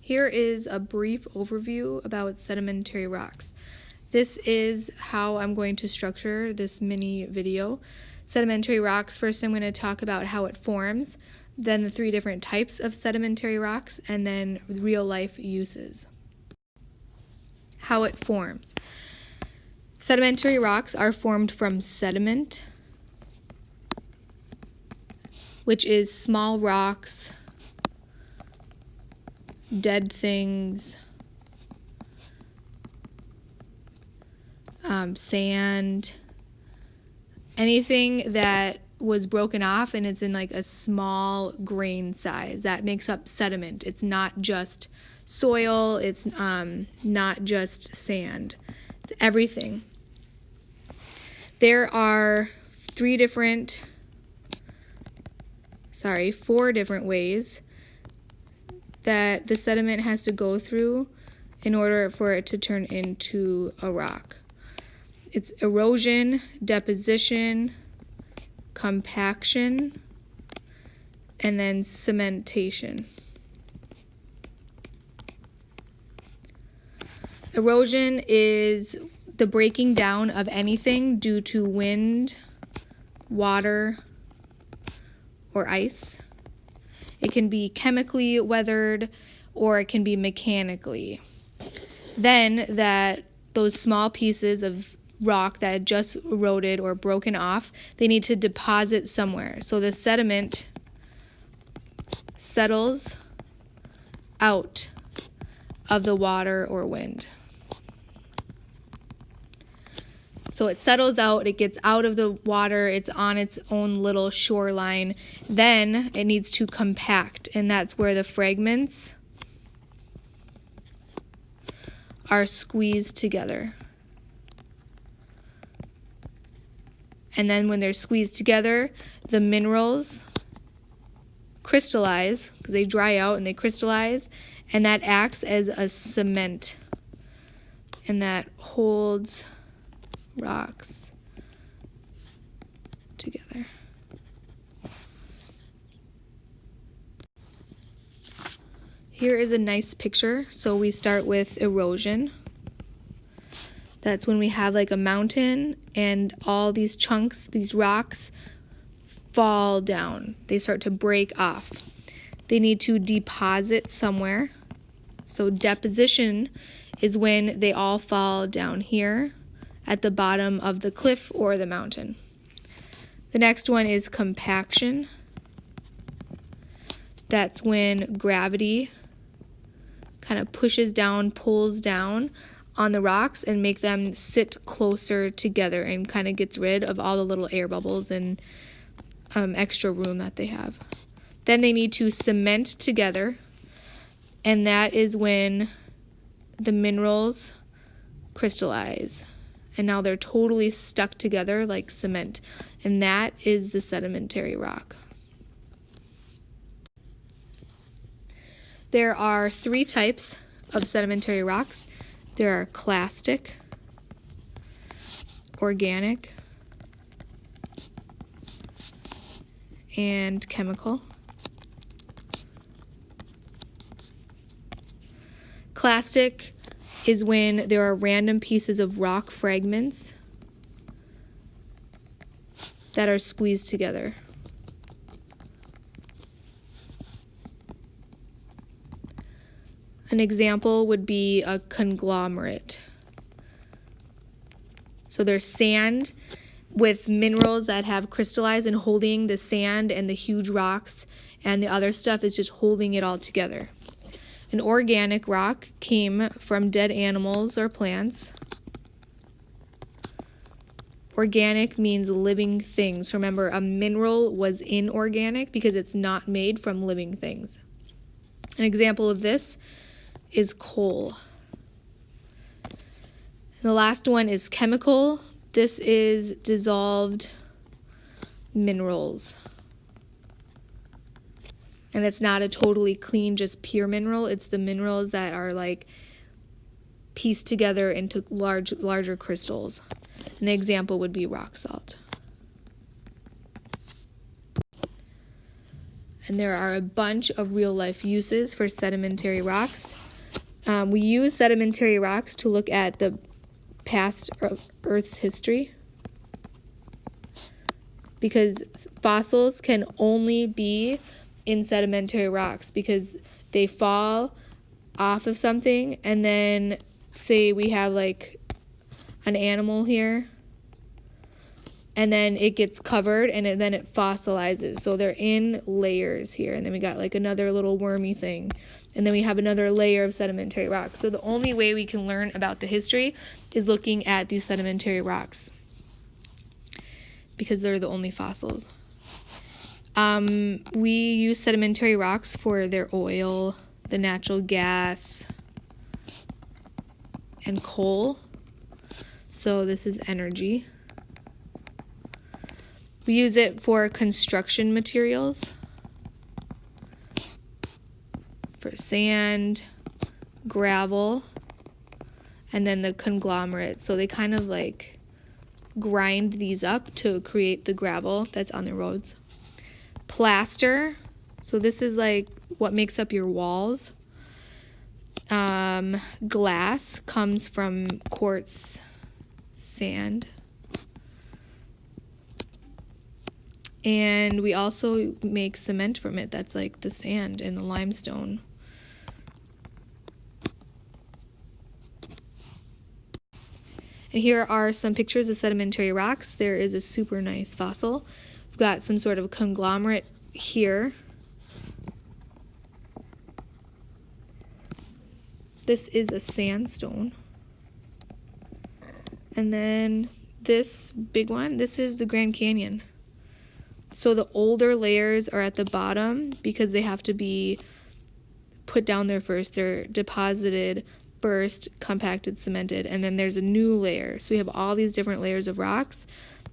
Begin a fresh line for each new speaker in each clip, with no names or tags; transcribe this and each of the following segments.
Here is a brief overview about sedimentary rocks. This is how I'm going to structure this mini video. Sedimentary rocks, first I'm going to talk about how it forms, then the 3 different types of sedimentary rocks, and then real-life uses. How it forms. Sedimentary rocks are formed from sediment, which is small rocks, dead things, sand, anything that was broken off and it's in like a small grain size. That makes up sediment. It's not just soil, it's not just sand. It's everything. There are 4 different ways that the sediment has to go through in order for it to turn into a rock. It's erosion, deposition, compaction, and then cementation. Erosion is the breaking down of anything due to wind, water, or ice. It can be chemically weathered or it can be mechanically. Then those small pieces of rock that had just eroded or broken off, they need to deposit somewhere. So the sediment settles out of the water or wind. So it settles out, it gets out of the water, it's on its own little shoreline. Then it needs to compact, and that's where the fragments are squeezed together. And then when they're squeezed together, the minerals crystallize, because they dry out and they crystallize, and that acts as a cement. And that holds rocks together. Here is a nice picture. So we start with erosion. That's when we have like a mountain and all these chunks, these rocks, fall down. They start to break off. They need to deposit somewhere. So deposition is when they all fall down here at the bottom of the cliff or the mountain. The next one is compaction. That's when gravity kind of pushes down, pulls down on the rocks and make them sit closer together and kind of gets rid of all the little air bubbles and extra room that they have. Then they need to cement together, and that is when the minerals crystallize. And now they're totally stuck together like cement. And that is the sedimentary rock. There are 3 types of sedimentary rocks. There are clastic, organic, and chemical. Clastic is when there are random pieces of rock fragments that are squeezed together. An example would be a conglomerate. So there's sand with minerals that have crystallized and holding the sand and the huge rocks, and the other stuff is just holding it all together. An organic rock came from dead animals or plants. Organic means living things. Remember, a mineral was inorganic because it's not made from living things. An example of this is coal. And the last one is chemical. This is dissolved minerals. And it's not a totally clean, just pure mineral. It's the minerals that are like pieced together into larger crystals. And the example would be rock salt. And there are a bunch of real-life uses for sedimentary rocks. We use sedimentary rocks to look at the past of Earth's history, because fossils can only be in sedimentary rocks because they fall off of something, and then say we have like an animal here, and then it gets covered and then it fossilizes. So they're in layers here, and then we got like another little wormy thing, and then we have another layer of sedimentary rocks. So the only way we can learn about the history is looking at these sedimentary rocks, because they're the only fossils. We use sedimentary rocks for their oil, the natural gas, and coal. So this is energy. We use it for construction materials, for sand, gravel, and then the conglomerate. So they kind of like grind these up to create the gravel that's on the roads. Plaster, so this is like what makes up your walls. Glass comes from quartz sand. And we also make cement from it. That's like the sand and the limestone. And here are some pictures of sedimentary rocks. There is a super nice fossil. We've got some sort of conglomerate here. This is a sandstone. And then this big one, this is the Grand Canyon. So the older layers are at the bottom because they have to be put down there first. They're deposited, burst, compacted, cemented, and then there's a new layer. So we have all these different layers of rocks,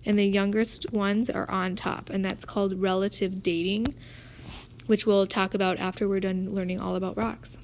and the youngest ones are on top, and that's called relative dating, which we'll talk about after we're done learning all about rocks.